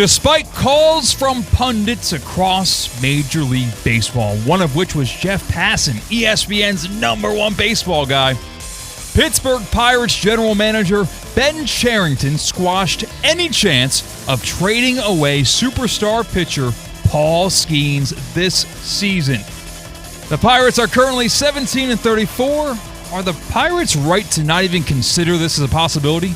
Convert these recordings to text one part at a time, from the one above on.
Despite calls from pundits across Major League Baseball, one of which was Jeff Passan, ESPN's #1 baseball guy, Pittsburgh Pirates general manager Ben Cherington squashed any chance of trading away superstar pitcher Paul Skenes this season. The Pirates are currently 17-34. Are the Pirates right to not even consider this as a possibility?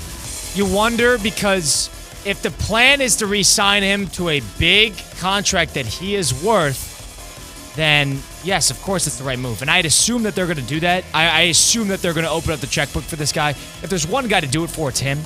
You wonder, because if the plan is to re-sign him to a big contract that he is worth, then yes, of course it's the right move. And I'd assume that they're going to do that. I assume that they're going to open up the checkbook for this guy. If there's one guy to do it for, it's him.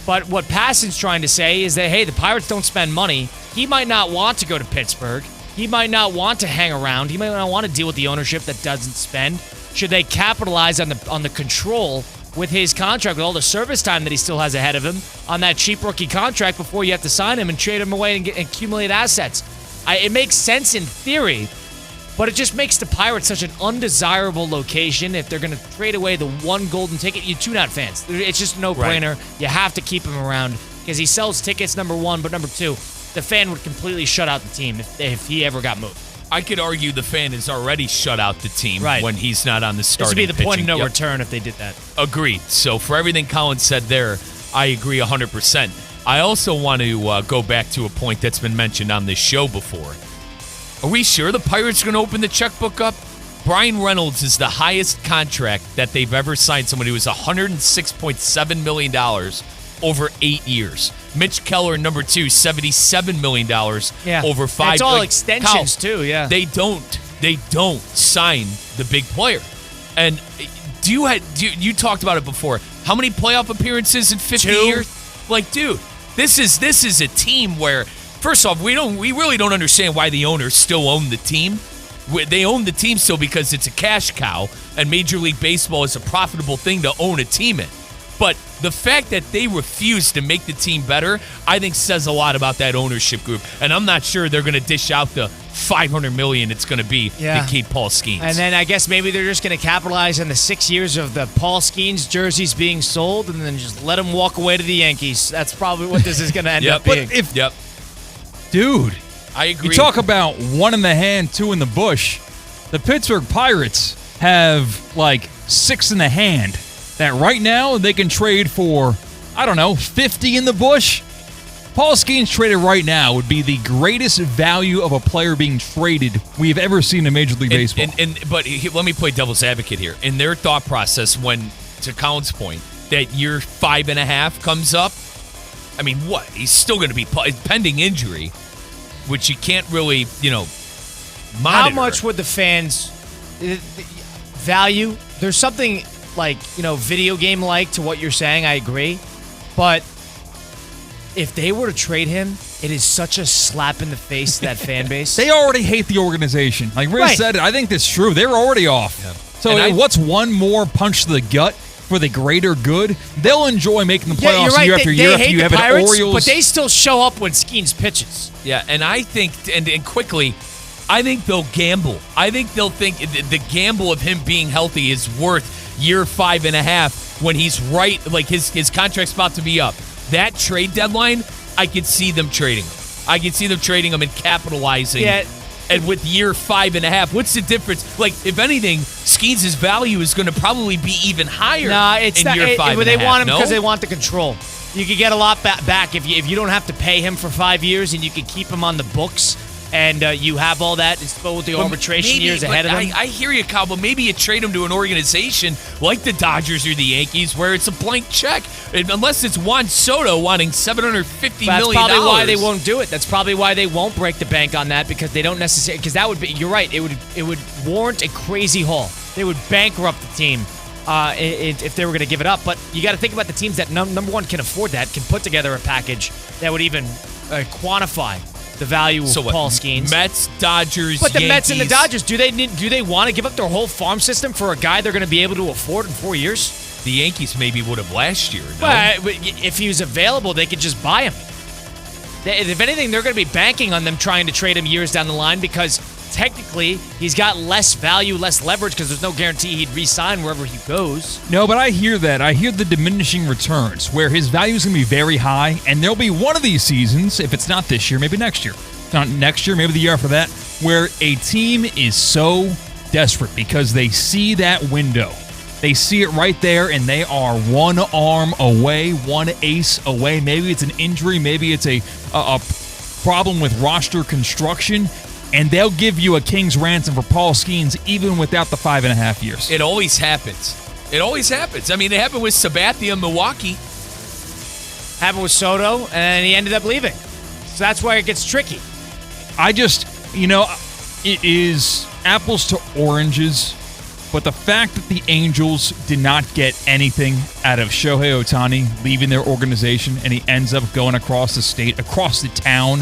But what Passan's trying to say is that, hey, the Pirates don't spend money. He might not want to go to Pittsburgh. He might not want to hang around. He might not want to deal with the ownership that doesn't spend. Should they capitalize on the control with his contract, with all the service time that he still has ahead of him on that cheap rookie contract before you have to sign him and trade him away and accumulate assets? It makes sense in theory, but it just makes the Pirates such an undesirable location. If they're going to trade away the one golden ticket, you tune out fans. It's just a no-brainer. Right. You have to keep him around because he sells tickets, number one, but number two, the fan would completely shut out the team if he ever got moved. I could argue the fan has already shut out the team when he's not on the starting pitching. This would be the point of no Yep. return if they did that. Agreed. So for everything Colin said there, I agree 100%. I also want to go back to a point that's been mentioned on this show before. Are we sure the Pirates are going to open the checkbook up? Brian Reynolds is the highest contract that they've ever signed somebody who was $106.7 million over 8 years. Mitch Keller, number 2, $77 million over 5 years. It's all extensions, too, yeah. They don't sign the big player. And you talked about it before. How many playoff appearances in 50 years? Like, dude, this is a team where, first off, we really don't understand why the owners still own the team. They own the team still because it's a cash cow, and Major League Baseball is a profitable thing to own a team in. But the fact that they refuse to make the team better, I think says a lot about that ownership group. And I'm not sure they're going to dish out the $500 million it's going to be to keep Paul Skenes. And then I guess maybe they're just going to capitalize on the 6 years of the Paul Skenes jerseys being sold and then just let him walk away to the Yankees. That's probably what this is going to end up being. Dude, I agree. You talk about one in the hand, two in the bush. The Pittsburgh Pirates have like 6 in the hand. That right now they can trade for, 50 in the bush. Paul Skenes traded right now would be the greatest value of a player being traded we've ever seen in Major League Baseball. But let me play devil's advocate here. In their thought process, when, to Colin's point, that year 5.5 comes up, I mean, what? He's still going to be pending injury, which you can't really, monitor. How much would the fans value? There's something like, video game-like to what you're saying, I agree. But if they were to trade him, it is such a slap in the face to that fan base. They already hate the organization. Like Riz said, I think that's true. They're already off. Yeah. So what's one more punch to the gut for the greater good? They'll enjoy making the playoffs year after year after you have an Orioles. But they still show up when Skenes pitches. Yeah, and I think, and quickly, I think they'll gamble. I think they'll think the gamble of him being healthy is worth year 5.5 when he's right, like his contract's about to be up. That trade deadline, I could see them trading him. I could see them trading him and capitalizing. Yeah. And with year 5.5, what's the difference? Like, if anything, Skenes' value is going to probably be even higher in year 5.5. They want him because they want the control. You could get a lot back if you don't have to pay him for 5 years and you could keep him on the books. And you have all that with the arbitration years ahead of them. I hear you, Kyle, but maybe you trade him to an organization like the Dodgers or the Yankees where it's a blank check. Unless it's Juan Soto wanting $750 million. That's probably why they won't do it. That's probably why they won't break the bank on that, because they don't necessarily. Because that would be, you're right, it would warrant a crazy haul. They would bankrupt the team if they were going to give it up. But you got to think about the teams that, number one, can afford that, can put together a package that would even quantify the value of Paul Skenes. Mets, Dodgers, but the Yankees. Mets and the Dodgers, do they want to give up their whole farm system for a guy they're going to be able to afford in 4 years? The Yankees maybe would have last year. No? Well, if he was available, they could just buy him. If anything, they're going to be banking on them trying to trade him years down the line, because technically, he's got less value, less leverage because there's no guarantee he'd re-sign wherever he goes. No, but I hear that. I hear the diminishing returns where his value is going to be very high, and there'll be one of these seasons, if it's not this year, maybe next year. If not next year, maybe the year after that, where a team is so desperate because they see that window. They see it right there, and they are one arm away, one ace away. Maybe it's an injury. Maybe it's a problem with roster construction, and they'll give you a king's ransom for Paul Skenes even without the 5.5 years. It always happens. It always happens. I mean, it happened with Sabathia in Milwaukee. Happened with Soto, and he ended up leaving. So that's why it gets tricky. It is apples to oranges, but the fact that the Angels did not get anything out of Shohei Ohtani leaving their organization, and he ends up going across the state, across the town,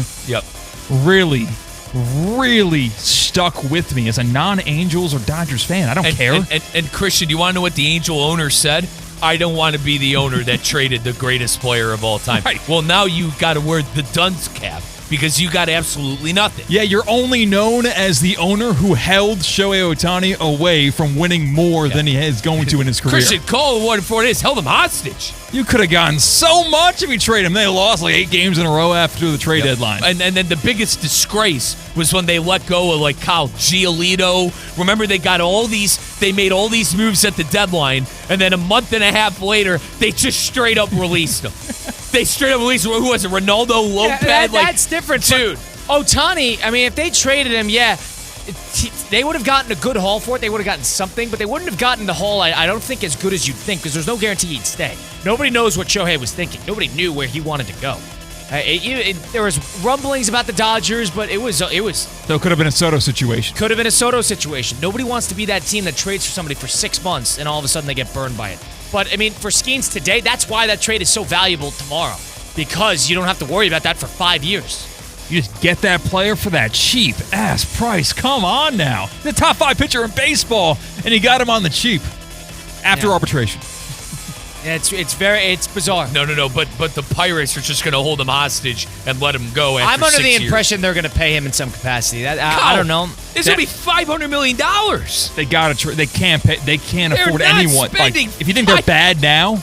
really stuck with me as a non-Angels or Dodgers fan. I don't care. And Christian, you want to know what the Angel owner said? I don't want to be the owner that traded the greatest player of all time. Right. Well, now you got to wear the dunce cap because you got absolutely nothing. Yeah, you're only known as the owner who held Shohei Ohtani away from winning more than he is going to in his career. Christian Cole, what for it is, held him hostage. You could have gotten so much if you trade him. They lost like 8 games in a row after the trade deadline. And then the biggest disgrace was when they let go of like Kyle Giolito. Remember, they made all these moves at the deadline, and then a month and a half later, they just straight up released them. They straight up released, who was it, Ronaldo Lopez? Yeah, that's different. Dude. Ohtani, I mean, if they traded him, they would have gotten a good haul for it. They would have gotten something, but they wouldn't have gotten the haul, I don't think, as good as you'd think, because there's no guarantee he'd stay. Nobody knows what Shohei was thinking. Nobody knew where he wanted to go. There was rumblings about the Dodgers, but it was. So it could have been a Soto situation. Could have been a Soto situation. Nobody wants to be that team that trades for somebody for 6 months and all of a sudden they get burned by it. But, I mean, for Skenes today, that's why that trade is so valuable tomorrow, because you don't have to worry about that for 5 years. You just get that player for that cheap-ass price. Come on now. The top 5 pitcher in baseball, and you got him on the cheap after arbitration. It's bizarre. No. But the Pirates are just going to hold him hostage and let him go after I'm under 6 the years. impression they're going to pay him in some capacity. I don't know. It's going to be $500 million. They got to. They can't pay. They can't They're afford not anyone. spending If you think they're bad now,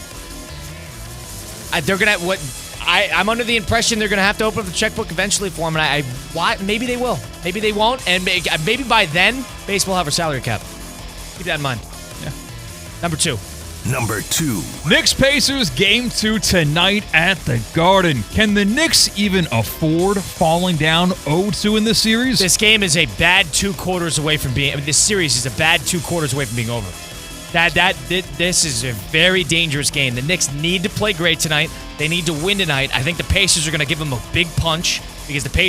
they're going to I'm under the impression they're going to have to open up the checkbook eventually for him, and maybe they will. Maybe they won't, and maybe by then, baseball will have a salary cap. Keep that in mind. Yeah. Number 2. Knicks Pacers Game 2 tonight at the Garden. Can the Knicks even afford falling down 0-2 in this series? This game is a bad 2 quarters away from being. This series is a bad 2 quarters away from being over. This is a very dangerous game. The Knicks need to play great tonight. They need to win tonight. I think the Pacers are going to give them a big punch because the Pacers